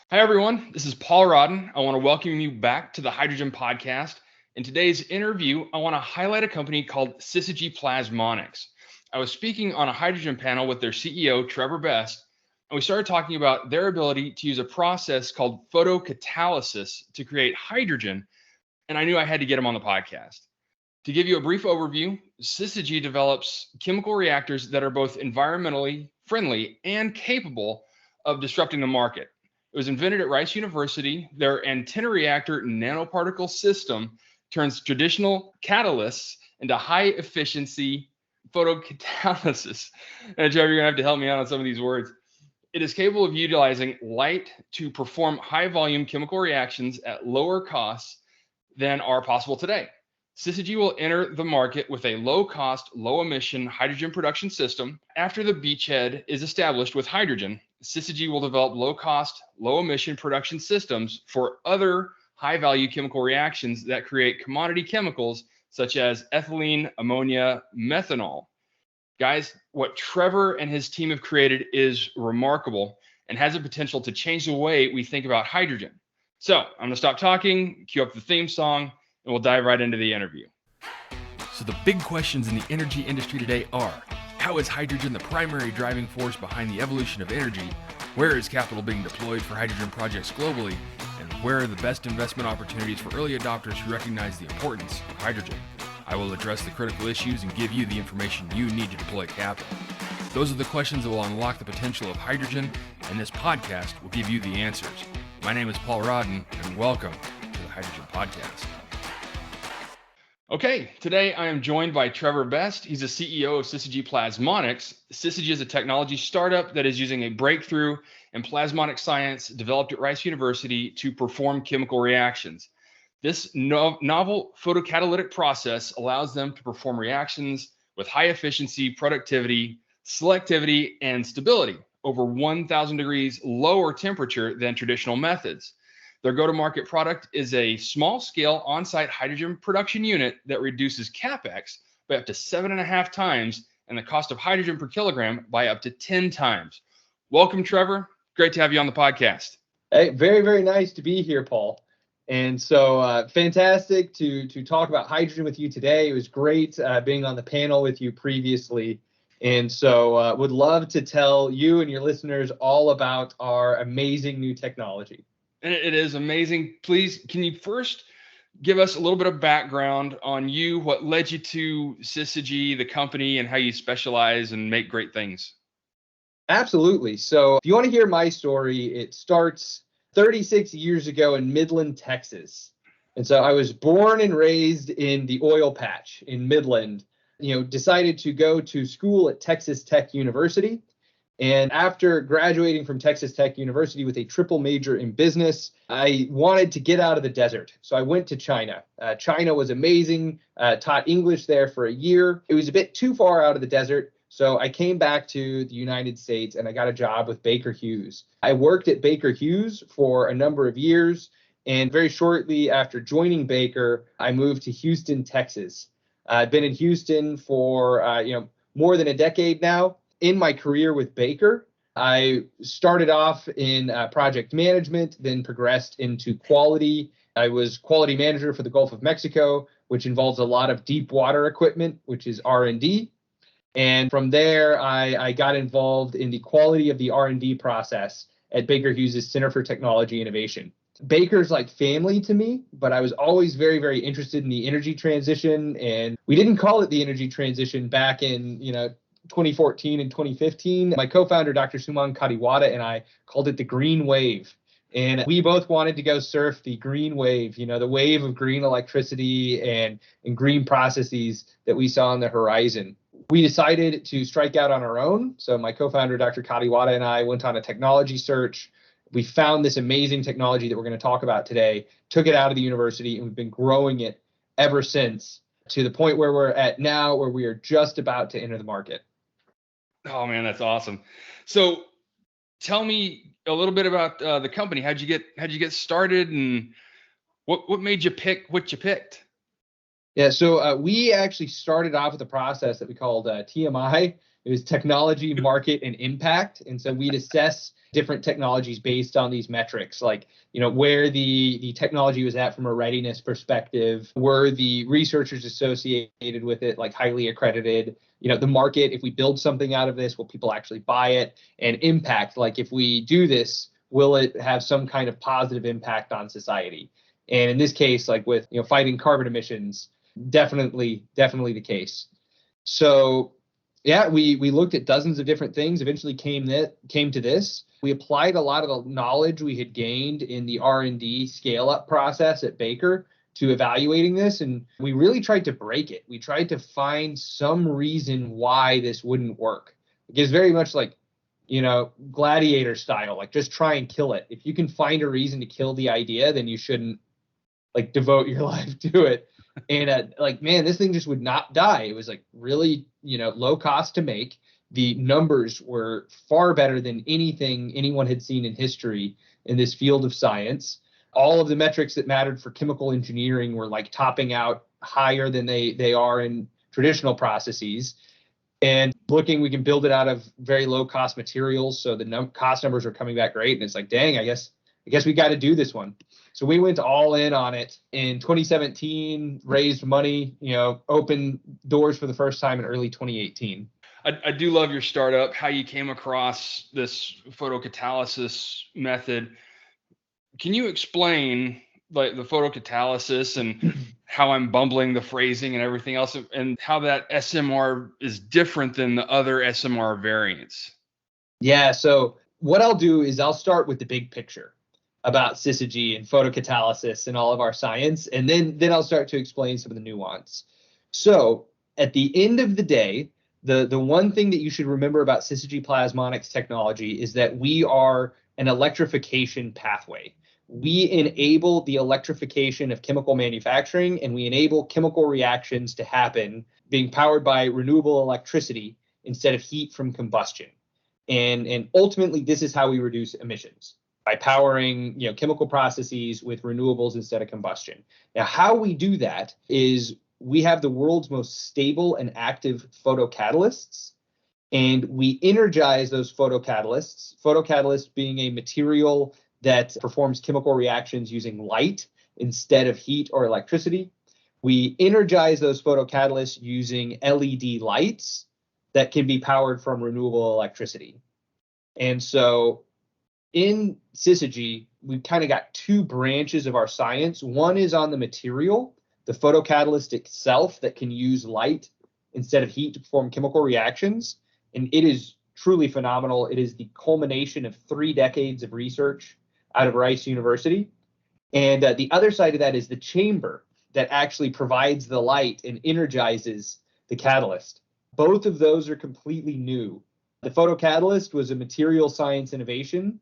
Hi, everyone. This is Paul Rodden. I want to welcome you back to the Hydrogen Podcast. In today's interview, I want to highlight a company called Syzygy Plasmonics. I was speaking on a hydrogen panel with their CEO, Trevor, and we started talking about their ability to use a process called photocatalysis to create hydrogen, and I knew I had to get him on the podcast. To give you a brief overview, Syzygy develops chemical reactors that are both environmentally friendly and capable of disrupting the market. It was invented at Rice University. Their Antenna-Reactor nanoparticle system turns traditional catalysts into high-efficiency photocatalysis. And Trevor, you're going to have to help me out on some of these words. It is capable of utilizing light to perform high-volume chemical reactions at lower costs than are possible today. Syzygy will enter the market with a low-cost, low-emission hydrogen production system. After the beachhead is established with hydrogen, Syzygy will develop low-cost, low-emission production systems for other high-value chemical reactions that create commodity chemicals such as ethylene, ammonia, methanol. Guys, what Trevor and his team have created is remarkable and has the potential to change the way we think about hydrogen. So I'm going to stop talking, cue up the theme song, and we'll dive right into the interview. So the big questions in the energy industry today are: how is hydrogen the primary driving force behind the evolution of energy? Where is capital being deployed for hydrogen projects globally? And where are the best investment opportunities for early adopters who recognize the importance of hydrogen? I will address the critical issues and give you the information you need to deploy capital. Those are the questions that will unlock the potential of hydrogen, and this podcast will give you the answers. My name is Paul Rodden, and welcome to the Hydrogen Podcast. Okay, today I am joined by Trevor Best. He's the CEO of Syzygy Plasmonics. Syzygy is a technology startup that is using a breakthrough in plasmonic science developed at Rice University to perform chemical reactions. This novel photocatalytic process allows them to perform reactions with high efficiency, productivity, selectivity, and stability over 1,000 degrees lower temperature than traditional methods. Their go-to-market product is a small-scale on-site hydrogen production unit that reduces CapEx by up to 7.5 times and the cost of hydrogen per kilogram by up to 10 times. Welcome, Trevor. Great to have you on the podcast. Hey, very, very nice to be here, Paul. And so fantastic to talk about hydrogen with you today. It was great being on the panel with you previously. And so would love to tell you and your listeners all about our amazing new technology. And it is amazing. Please, can you first give us a little bit of background on you, what led you to Syzygy, the company, and how you specialize and make great things? Absolutely. So if you want to hear my story, it starts 36 years ago in Midland, Texas. And so I was born and raised in the oil patch in Midland, decided to go to school at Texas Tech University. And after graduating from Texas Tech University with a triple major in business, I wanted to get out of the desert. So I went to China. China was amazing, taught English there for a year. It was a bit too far out of the desert. So I came back to the United States and I got a job with Baker Hughes. I worked at Baker Hughes for a number of years. And very shortly after joining Baker, I moved to Houston, Texas. I've been in Houston for more than a decade now. In my career with Baker, I started off in project management, then progressed into quality. I was quality manager for the Gulf of Mexico, which involves a lot of deep water equipment, which is R&D. And from there, I got involved in the quality of the R&D process at Baker Hughes' Center for Technology Innovation. Baker's like family to me, but I was always very, very interested in the energy transition. And we didn't call it the energy transition back in, 2014 and 2015. My co-founder, Dr. Suman Kadiwada, and I called it the green wave. And we both wanted to go surf the green wave, the wave of green electricity and green processes that we saw on the horizon. We decided to strike out on our own. So my co-founder, Dr. Kadiwada, and I went on a technology search. We found this amazing technology that we're going to talk about today, took it out of the university, and we've been growing it ever since to the point where we're at now, where we are just about to enter the market. Oh man, that's awesome. So tell me a little bit about the company. How'd you get started, and what made you pick what you picked? Yeah, so we actually started off with a process that we called TMI. It was technology, market, and impact. And so we'd assess different technologies based on these metrics, like, where the technology was at from a readiness perspective, were the researchers associated with it like highly accredited, the market, if we build something out of this, will people actually buy it? And impact, like if we do this, will it have some kind of positive impact on society? And in this case, like with fighting carbon emissions, definitely the case. So yeah, we looked at dozens of different things, eventually came to this. We applied a lot of the knowledge we had gained in the R&D scale-up process at Baker to evaluating this, and we really tried to break it. We tried to find some reason why this wouldn't work. It is very much like, gladiator style, like just try and kill it. If you can find a reason to kill the idea, then you shouldn't like devote your life to it. And man, this thing just would not die. It was like really, low cost to make. The numbers were far better than anything anyone had seen in history in this field of science. All of the metrics that mattered for chemical engineering were like topping out higher than they are in traditional processes. And we can build it out of very low cost materials. So the cost numbers are coming back great. And it's like, dang, I guess we got to do this one. So we went all in on it in 2017, raised money, opened doors for the first time in early 2018. I do love your startup, how you came across this photocatalysis method. Can you explain like the photocatalysis and how I'm bumbling the phrasing and everything else, and how that SMR is different than the other SMR variants? Yeah, so what I'll do is I'll start with the big picture about Syzygy and photocatalysis and all of our science, and then I'll start to explain some of the nuance. So at the end of the day, the one thing that you should remember about Syzygy Plasmonics technology is that we are an electrification pathway. We enable the electrification of chemical manufacturing, and we enable chemical reactions to happen being powered by renewable electricity instead of heat from combustion. And ultimately, this is how we reduce emissions, by powering chemical processes with renewables instead of combustion. Now, how we do that is we have the world's most stable and active photocatalysts, and we energize those photocatalysts, photocatalyst being a material that performs chemical reactions using light instead of heat or electricity. We energize those photocatalysts using LED lights that can be powered from renewable electricity. And so in Syzygy, we've kind of got two branches of our science. One is on the material, the photocatalyst itself that can use light instead of heat to perform chemical reactions. And it is truly phenomenal. It is the culmination of 3 decades of research out of Rice University. And the other side of that is the chamber that actually provides the light and energizes the catalyst. Both of those are completely new. The photocatalyst was a material science innovation,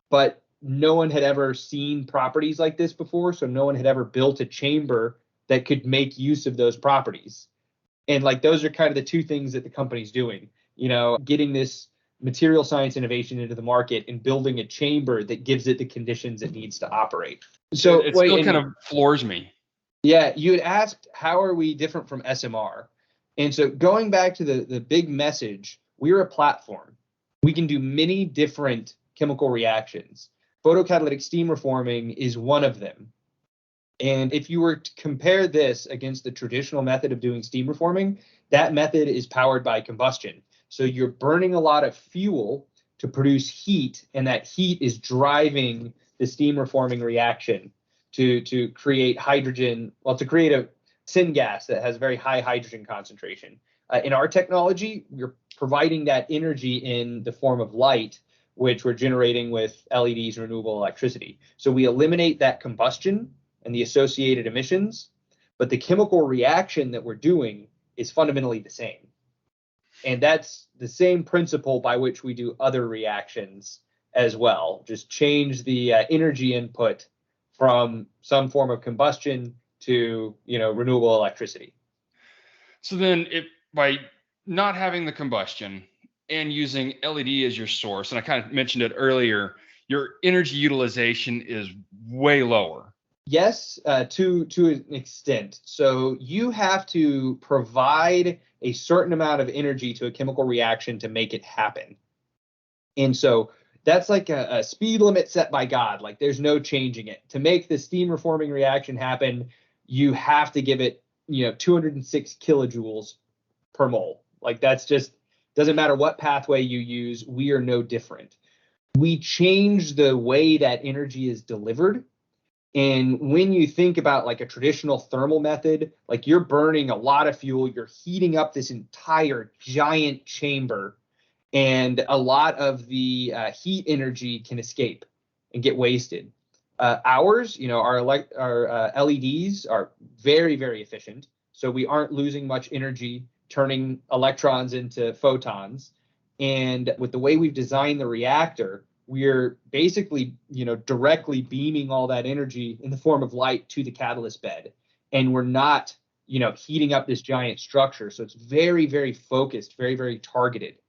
but no one had ever seen properties like this before. So no one had ever built a chamber that could make use of those properties. And like those are kind of the two things that the company's doing, getting this material science innovation into the market and building a chamber that gives it the conditions it needs to operate. So it still kind of floors me. Yeah, you had asked, how are we different from SMR? And so going back to the big message, we're a platform. We can do many different chemical reactions. Photocatalytic steam reforming is one of them. And if you were to compare this against the traditional method of doing steam reforming, that method is powered by combustion. So you're burning a lot of fuel to produce heat, and that heat is driving the steam reforming reaction to create hydrogen, to create a syngas that has very high hydrogen concentration. In our technology, we're providing that energy in the form of light, which we're generating with LEDs, renewable electricity. So we eliminate that combustion and the associated emissions, but the chemical reaction that we're doing is fundamentally the same. And that's the same principle by which we do other reactions as well. Just change the energy input from some form of combustion to renewable electricity. So then, if by not having the combustion and using LED as your source, and I kind of mentioned it earlier, your energy utilization is way lower. Yes, to an extent. So you have to provide a certain amount of energy to a chemical reaction to make it happen. And so that's like a speed limit set by God. Like there's no changing it. To make the steam reforming reaction happen, you have to give it, 206 kilojoules per mole. Like that's just, doesn't matter what pathway you use, we are no different. We change the way that energy is delivered. And when you think about like a traditional thermal method, like you're burning a lot of fuel, you're heating up this entire giant chamber, and a lot of the heat energy can escape and get wasted. Ours, our LEDs are very, very efficient. So we aren't losing much energy turning electrons into photons. And with the way we've designed the reactor, we're basically, directly beaming all that energy in the form of light to the catalyst bed. And we're not, heating up this giant structure. So it's very, very focused, very, very targeted.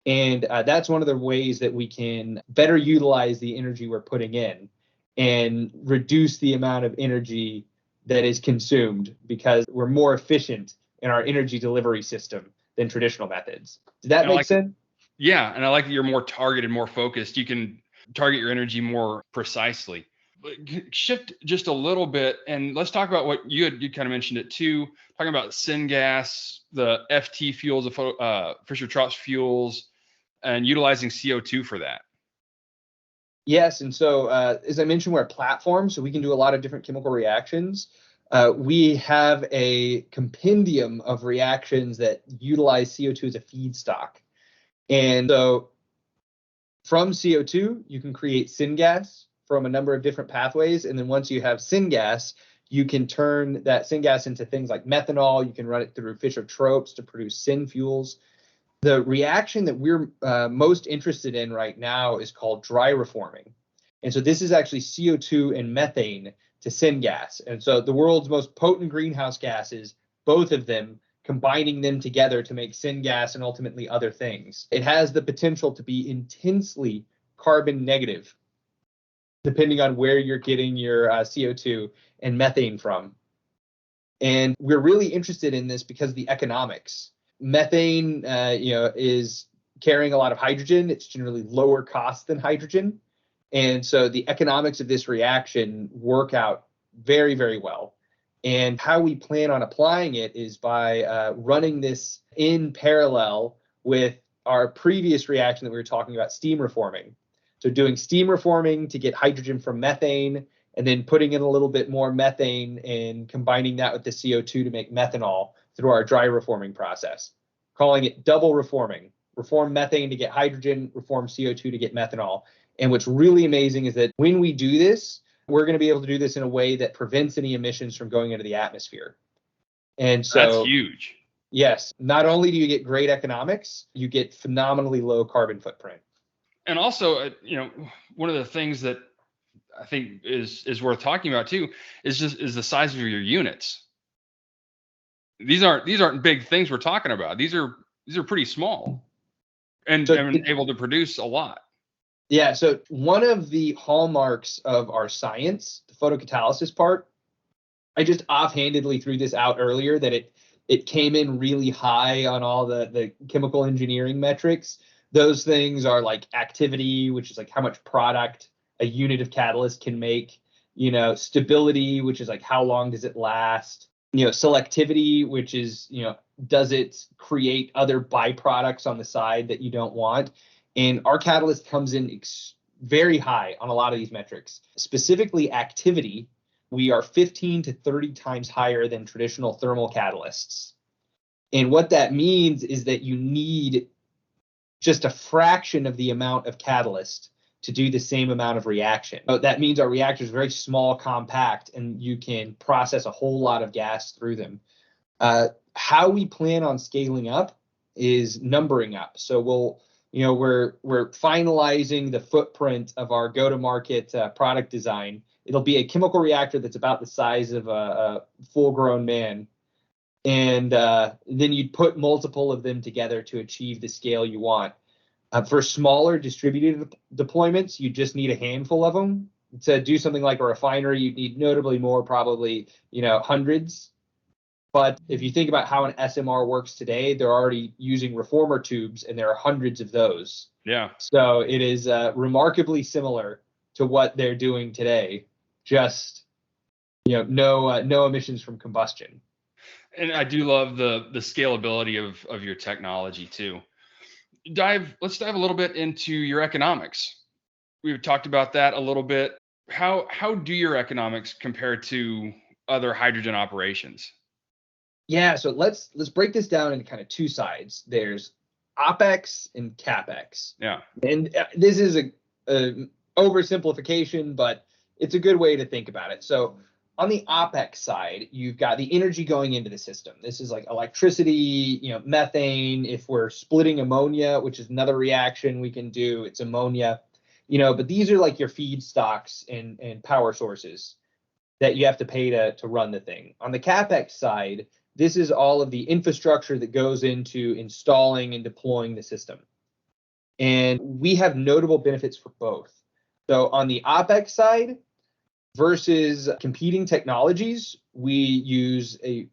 And that's one of the ways that we can better utilize the energy we're putting in and reduce the amount of energy that is consumed, because we're more efficient in our energy delivery system than traditional methods. Did that make sense? Yeah, and I like that you're more targeted, more focused. You can target your energy more precisely. But shift just a little bit, and let's talk about what you kind of mentioned it too, talking about syngas, the FT fuels, the Fischer-Tropsch fuels, and utilizing CO2 for that. Yes, and so as I mentioned, we're a platform, so we can do a lot of different chemical reactions. We have a compendium of reactions that utilize CO2 as a feedstock. And so from CO2, you can create syngas from a number of different pathways. And then once you have syngas, you can turn that syngas into things like methanol. You can run it through Fischer-Tropsch to produce syn fuels. The reaction that we're most interested in right now is called dry reforming. And so this is actually CO2 and methane to syngas. And so the world's most potent greenhouse gases, both of them, combining them together to make syngas and ultimately other things. It has the potential to be intensely carbon negative, depending on where you're getting your CO2 and methane from. And we're really interested in this because of the economics. Methane, is carrying a lot of hydrogen. It's generally lower cost than hydrogen. And so the economics of this reaction work out very, very well. And how we plan on applying it is by running this in parallel with our previous reaction that we were talking about, steam reforming. So doing steam reforming to get hydrogen from methane, and then putting in a little bit more methane and combining that with the CO2 to make methanol through our dry reforming process, calling it double reforming. Reform methane to get hydrogen, reform CO2 to get methanol. And what's really amazing is that when we do this, we're going to be able to do this in a way that prevents any emissions from going into the atmosphere. And so that's huge. Yes, not only do you get great economics, you get phenomenally low carbon footprint. And also, one of the things that I think is worth talking about too is the size of your units. These aren't big things we're talking about. These are pretty small, and able to produce a lot. Yeah, so one of the hallmarks of our science, the photocatalysis part, I just offhandedly threw this out earlier, that it came in really high on all the chemical engineering metrics. Those things are like activity, which is like how much product a unit of catalyst can make, stability, which is like how long does it last, selectivity, which is, does it create other byproducts on the side that you don't want? And our catalyst comes in very high on a lot of these metrics. Specifically activity, we are 15 to 30 times higher than traditional thermal catalysts. And what that means is that you need just a fraction of the amount of catalyst to do the same amount of reaction. That means our reactor is very small, compact, and you can process a whole lot of gas through them. How we plan on scaling up is numbering up. So we're finalizing the footprint of our go-to-market product design. It'll be a chemical reactor that's about the size of a full-grown man. And then you'd put multiple of them together to achieve the scale you want. For smaller distributed deployments, you just need a handful of them. To do something like a refinery, you'd need notably more, probably, hundreds. But if you think about how an SMR works today, they're already using reformer tubes, and there are hundreds of those. Yeah. So it is remarkably similar to what they're doing today, just no emissions from combustion. And I do love the scalability of your technology too. Let's dive a little bit into your economics. We've talked about that a little bit. How do your economics compare to other hydrogen operations? Yeah, so let's break this down into kind of two sides. There's OpEx and CapEx. Yeah. And this is a oversimplification, but it's a good way to think about it. So on the OpEx side, you've got the energy going into the system. This is like electricity, methane. If we're splitting ammonia, which is another reaction we can do, it's ammonia, but these are like your feedstocks and power sources that you have to pay to run the thing. On the CapEx side, this is all of the infrastructure that goes into installing and deploying the system. And we have notable benefits for both. So on the OpEx side versus competing technologies, we use a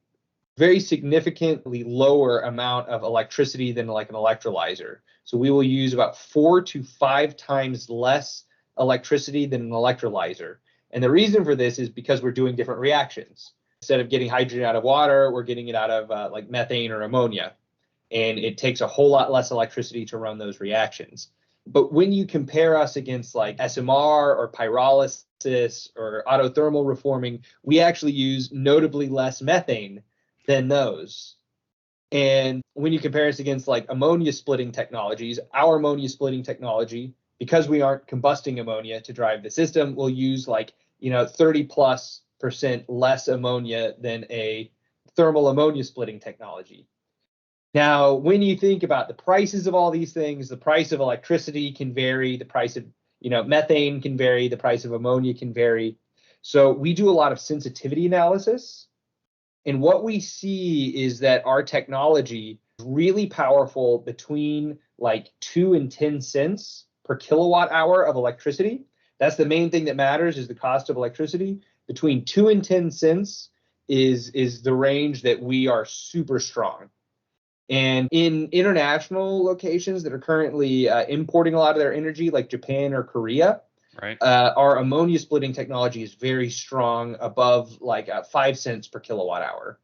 very significantly lower amount of electricity than like an electrolyzer. So we will use about 4 to 5 times less electricity than an electrolyzer. And the reason for this is because we're doing different reactions. Instead of getting hydrogen out of water, we're getting it out of like methane or ammonia. And it takes a whole lot less electricity to run those reactions. But when you compare us against like SMR or pyrolysis or autothermal reforming, we actually use notably less methane than those. And when you compare us against like ammonia splitting technologies, our ammonia splitting technology, because we aren't combusting ammonia to drive the system, we'll use like 30+% less ammonia than a thermal ammonia splitting technology. Now, when you think about the prices of all these things, the price of electricity can vary, the price of methane can vary, the price of ammonia can vary. So we do a lot of sensitivity analysis. And what we see is that our technology is really powerful between like 2 and 10 cents per kilowatt hour of electricity. That's the main thing that matters, is the cost of electricity. Between 2 and 10 cents is the range that we are super strong. And in international locations that are currently importing a lot of their energy, like Japan or Korea, right, our ammonia splitting technology is very strong, above like 5 cents per kilowatt hour.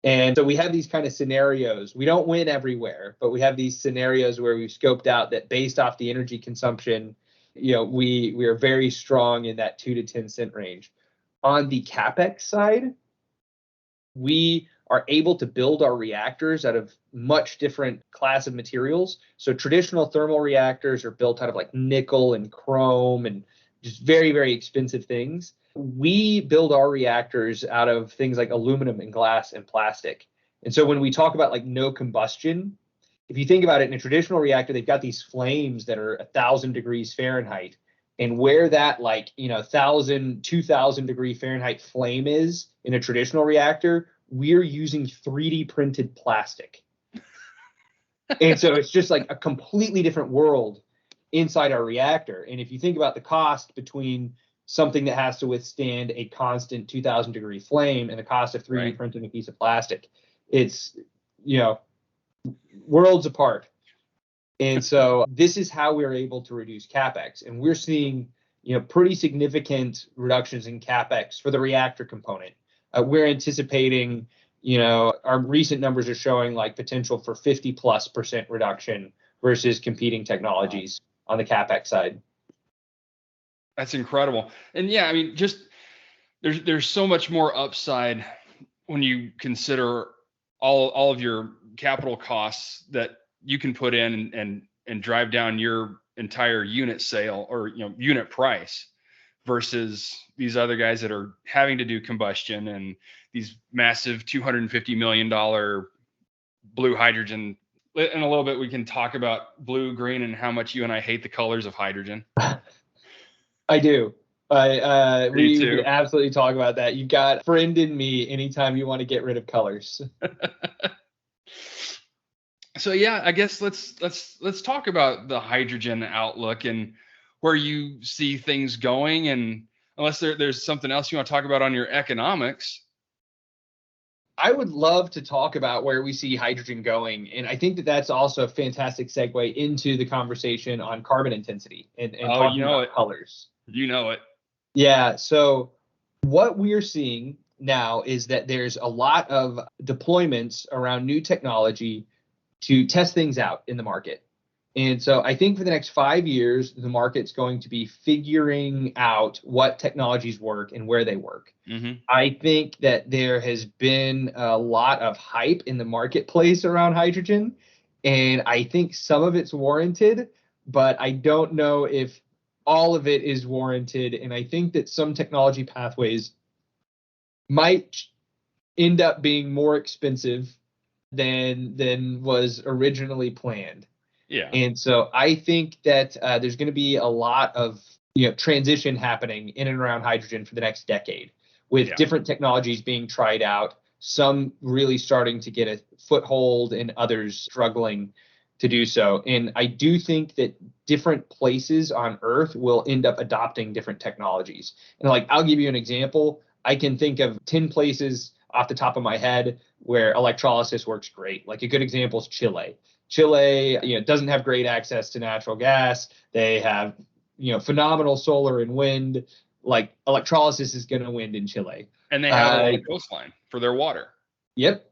And so we have these kind of scenarios. We don't win everywhere, but we have these scenarios where we've scoped out that based off the energy consumption, we are very strong in that 2 to 10 cent range. On the CapEx side, we are able to build our reactors out of much different class of materials. So traditional thermal reactors are built out of like nickel and chrome and just very, very expensive things. We build our reactors out of things like aluminum and glass and plastic. And so when we talk about like no combustion, if you think about it, in a traditional reactor, they've got these flames that are 1,000 degrees Fahrenheit. And where that 1,000, 2,000 degree Fahrenheit flame is in a traditional reactor, we're using 3D printed plastic. And so it's just like a completely different world inside our reactor. And if you think about the cost between something that has to withstand a constant 2,000 degree flame and the cost of 3D printing a piece of plastic, it's, worlds apart. And so this is how we're able to reduce CapEx. And we're seeing, pretty significant reductions in CapEx for the reactor component. We're anticipating, our recent numbers are showing like potential for 50+% reduction versus competing technologies on the CapEx side. That's incredible. And yeah, I mean, just there's so much more upside when you consider all of your capital costs that you can put in and drive down your entire unit sale or unit price versus these other guys that are having to do combustion and these massive $250 million blue hydrogen. In a little bit, we can talk about blue, green, and how much you and I hate the colors of hydrogen. I do. We could absolutely talk about that. You've got a friend in me anytime you want to get rid of colors. So yeah, I guess let's talk about the hydrogen outlook and where you see things going. And unless there's something else you want to talk about on your economics. I would love to talk about where we see hydrogen going. And I think that that's also a fantastic segue into the conversation on carbon intensity and Oh, you talking know about it. colors. You know it. Yeah. So what we're seeing now is that there's a lot of deployments around new technology to test things out in the market. And so I think for the next 5 years, the market's going to be figuring out what technologies work and where they work. Mm-hmm. I think that there has been a lot of hype in the marketplace around hydrogen, and I think some of it's warranted, but I don't know if all of it is warranted. And I think that some technology pathways might end up being more expensive than was originally planned. Yeah. And so I think that there's going to be a lot of transition happening in and around hydrogen for the next decade, with different technologies being tried out, some really starting to get a foothold and others struggling to do so. And I do think that different places on Earth will end up adopting different technologies. And like, I'll give you an example. I can think of 10 places off the top of my head where electrolysis works great. Like a good example is Chile. Chile, doesn't have great access to natural gas. They have, phenomenal solar and wind. Like electrolysis is going to win in Chile. And they have a lot of coastline for their water. Yep.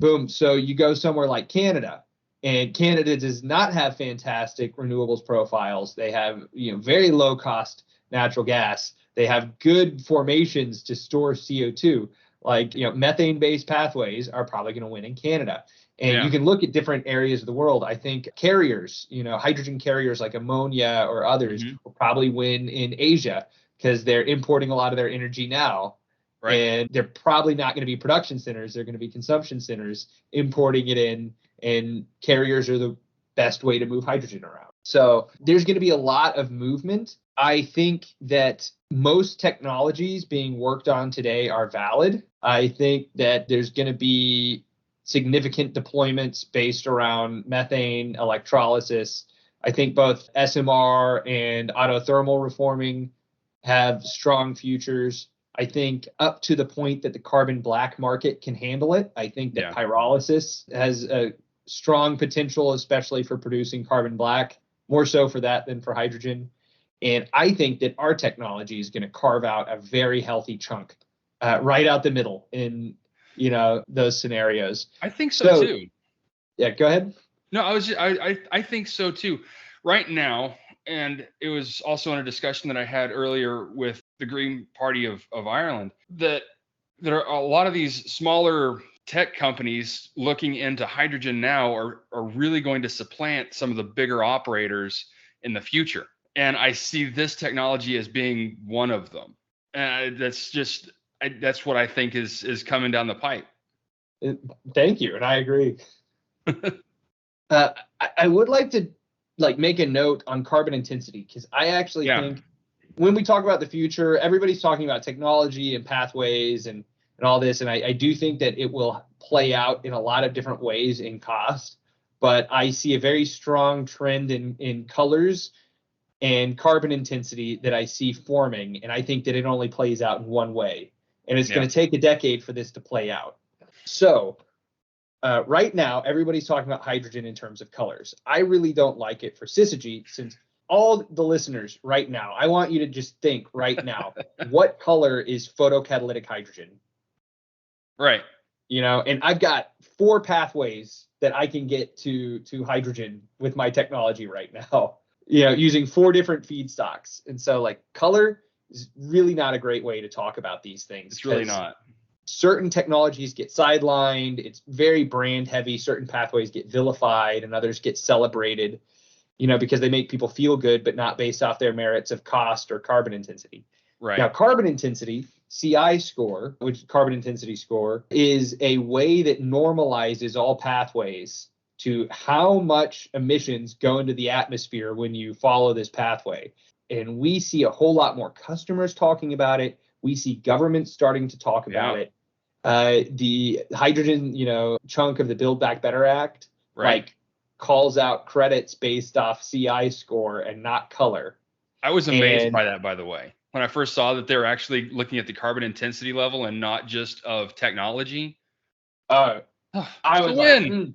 Boom. So you go somewhere like Canada, and Canada does not have fantastic renewables profiles. They have, very low cost natural gas. They have good formations to store CO2. Like, methane based pathways are probably going to win in Canada. And you can look at different areas of the world. I think carriers, hydrogen carriers like ammonia or others will probably win in Asia because they're importing a lot of their energy now. Right. And they're probably not going to be production centers. They're going to be consumption centers importing it in. And carriers are the best way to move hydrogen around. So there's going to be a lot of movement. I think that most technologies being worked on today are valid. I think that there's going to be significant deployments based around methane electrolysis. I think both SMR and autothermal reforming have strong futures. I think up to the point that the carbon black market can handle it. I think that pyrolysis has a strong potential, especially for producing carbon black, more so for that than for hydrogen. And I think that our technology is going to carve out a very healthy chunk right out the middle in those scenarios. I think so too. Yeah, go ahead. No, I think so too. Right now, and it was also in a discussion that I had earlier with the Green Party of Ireland, that there are a lot of these smaller tech companies looking into hydrogen now are really going to supplant some of the bigger operators in the future. And I see this technology as being one of them. And that's what I think is coming down the pipe. Thank you. And I agree. I would like to make a note on carbon intensity, because I actually think when we talk about the future, everybody's talking about technology and pathways and all this. And I do think that it will play out in a lot of different ways in cost. But I see a very strong trend in colors and carbon intensity that I see forming. And I think that it only plays out in one way. And it's going to take a decade for this to play out. So right now, everybody's talking about hydrogen in terms of colors. I really don't like it for Syzygy, since all the listeners right now, I want you to just think right now, what color is photocatalytic hydrogen? Right. And I've got 4 pathways that I can get to hydrogen with my technology right now, using 4 different feedstocks. And so color is really not a great way to talk about these things. It's really not. Certain technologies get sidelined. It's very brand heavy. Certain pathways get vilified and others get celebrated, because they make people feel good, but not based off their merits of cost or carbon intensity. Right. Now, carbon intensity, CI score, which carbon intensity score, is a way that normalizes all pathways to how much emissions go into the atmosphere when you follow this pathway. And we see a whole lot more customers talking about it. We see governments starting to talk about it. The hydrogen, chunk of the Build Back Better Act, calls out credits based off CI score and not color. I was amazed by that, by the way. When I first saw that they were actually looking at the carbon intensity level and not just of technology, I It's a was like, win.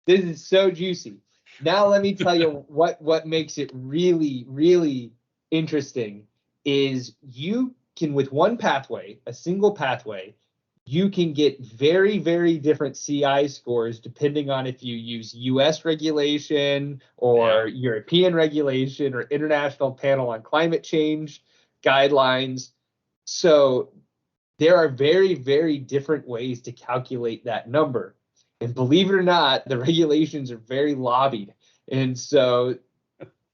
this is so juicy. Now let me tell you what makes it really, really interesting is you can, with one pathway, a single pathway, you can get very, very different CI scores depending on if you use US regulation or European regulation or International Panel on Climate Change guidelines. So there are very, very different ways to calculate that number. And believe it or not, the regulations are very lobbied. And so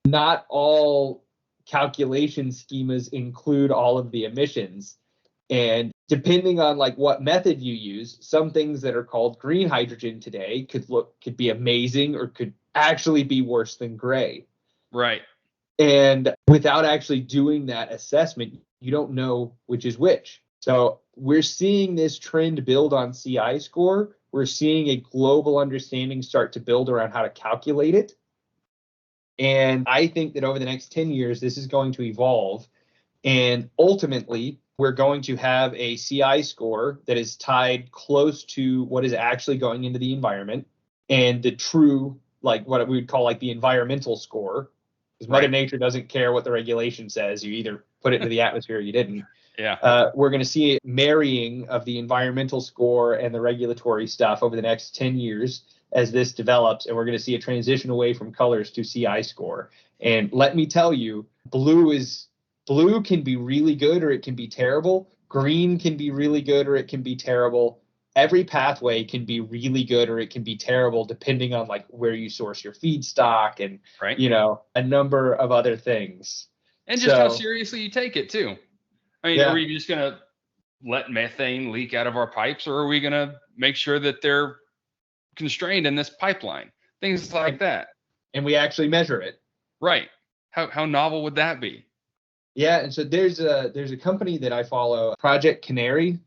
not all calculation schemas include all of the emissions. And depending on like what method you use, some things that are called green hydrogen today could be amazing or could actually be worse than gray. Right. And without actually doing that assessment, you don't know which is which. So we're seeing this trend build on CI score. We're seeing a global understanding start to build around how to calculate it. And I think that over the next 10 years, this is going to evolve. And ultimately, we're going to have a CI score that is tied close to what is actually going into the environment and the true, like what we would call like the environmental score. Because Mother Nature doesn't care what the regulation says. You either put it into the atmosphere or you didn't. Yeah. We're going to see a marrying of the environmental score and the regulatory stuff over the next 10 years as this develops. And we're going to see a transition away from colors to CI score. And let me tell you, blue can be really good or it can be terrible. Green can be really good or it can be terrible. Every pathway can be really good or it can be terrible depending on like where you source your feedstock and you know, a number of other things. And just how seriously you take it too. I mean, are we just going to let methane leak out of our pipes, or are we going to make sure that they're constrained in this pipeline? Things like that. And we actually measure it. Right. How novel would that be? Yeah, and so there's a company that I follow, Project Canary.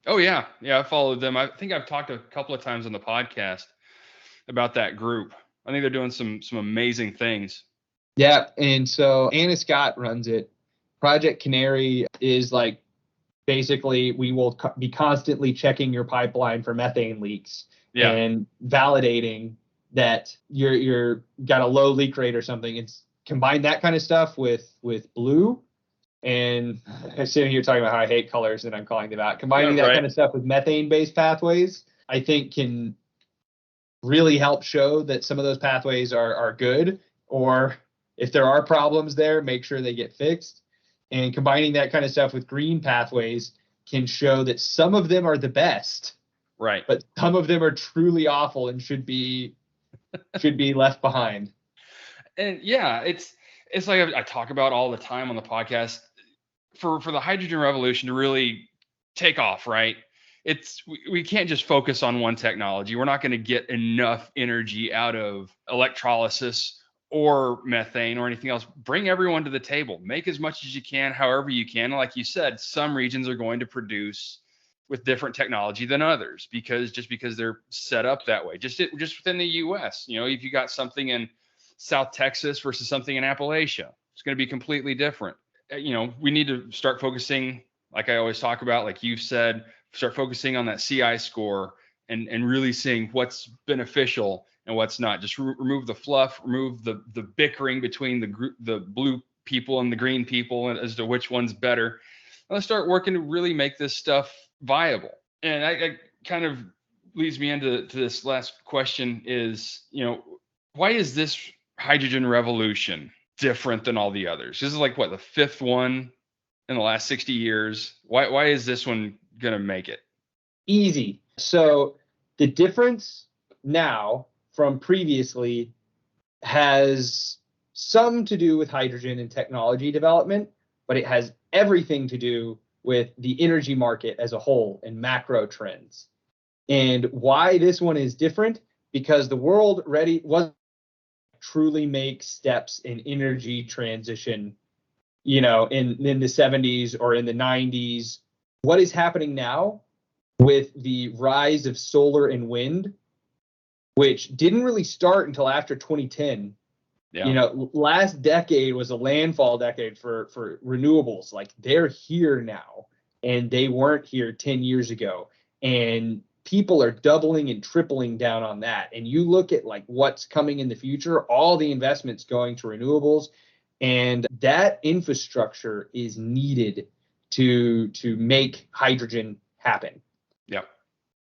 Oh yeah, I followed them. I think I've talked a couple of times on the podcast about that group. I think they're doing some amazing things. Yeah, and so Anna Scott runs it. Project Canary is like basically we will be constantly checking your pipeline for methane leaks and validating that you're got a low leak rate or something. It's combine that kind of stuff with blue. And assuming you're talking about how I hate colors and I'm calling them out, combining that kind of stuff with methane-based pathways, I think can really help show that some of those pathways are good, or if there are problems there, make sure they get fixed. And combining that kind of stuff with green pathways can show that some of them are the best, but some of them are truly awful and should be left behind. And yeah, it's like I talk about all the time on the podcast. For the hydrogen revolution to really take off, right? We can't just focus on one technology. We're not going to get enough energy out of electrolysis or methane or anything else. Bring everyone to the table. Make as much as you can, however you can. Like you said, some regions are going to produce with different technology than others because they're set up that way. Just within the U.S., you know, if you got something in South Texas versus something in Appalachia, it's going to be completely different. You know, we need to start focusing, like I always talk about, like you've said, start focusing on that CI score and really seeing what's beneficial and what's not. Just remove the fluff, remove the bickering between the blue people and the green people as to which one's better. And let's start working to really make this stuff viable. And I kind of leads me into this last question is, you know, why is this hydrogen revolution different than all the others? This is like what, the fifth one in the last 60 years. Why is this one gonna make it? Easy. So the difference now from previously has some to do with hydrogen and technology development, but it has everything to do with the energy market as a whole and macro trends. And why this one is different, because the world wasn't truly make steps in energy transition, you know, in the 70s or in the 90s. What is happening now with the rise of solar and wind, which didn't really start until after 2010. You know, last decade was a landfall decade for renewables. Like they're here now and they weren't here 10 years ago. And people are doubling and tripling down on that. And you look at like what's coming in the future, all the investments going to renewables, and that infrastructure is needed to make hydrogen happen. Yep.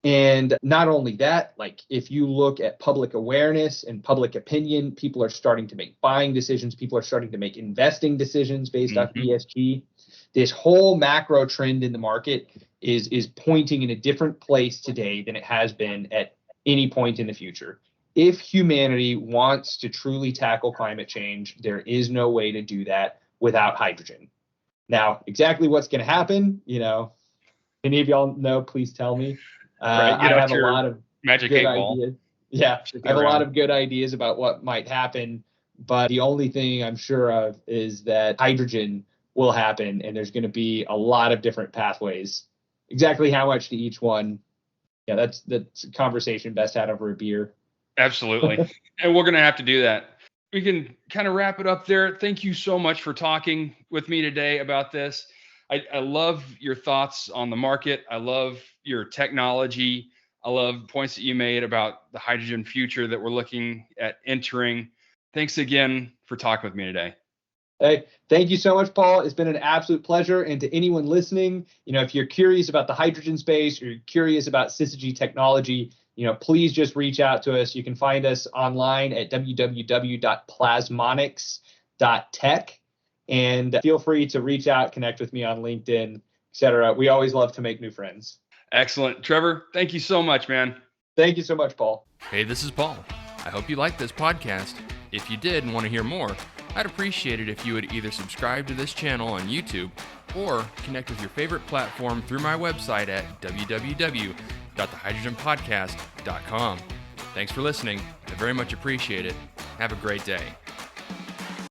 And not only that, like if you look at public awareness and public opinion, people are starting to make buying decisions. People are starting to make investing decisions based off ESG. This whole macro trend in the market is pointing in a different place today than it has been at any point in the future. If humanity wants to truly tackle climate change, there is no way to do that without hydrogen. Now, exactly what's going to happen, any of y'all know, please tell me. Right. I have a lot of magic good 8-ball. ideas. Yeah, I have a lot of good ideas about what might happen, but the only thing I'm sure of is that hydrogen will happen, and there's going to be a lot of different pathways. Exactly how much to each one? Yeah, that's a conversation best had over a beer. Absolutely. And we're going to have to do that. We can kind of wrap it up there. Thank you so much for talking with me today about this. I love your thoughts on the market. I love your technology. I love points that you made about the hydrogen future that we're looking at entering. Thanks again for talking with me today. Hey, thank you so much, Paul. It's been an absolute pleasure. And to anyone listening, if you're curious about the hydrogen space or you're curious about Syzygy technology, please just reach out to us. You can find us online at www.plasmonics.tech. And feel free to reach out, connect with me on LinkedIn, et cetera. We always love to make new friends. Excellent. Trevor, thank you so much, man. Thank you so much, Paul. Hey, this is Paul. I hope you liked this podcast. If you did and want to hear more, I'd appreciate it if you would either subscribe to this channel on YouTube or connect with your favorite platform through my website at www.thehydrogenpodcast.com. Thanks for listening. I very much appreciate it. Have a great day.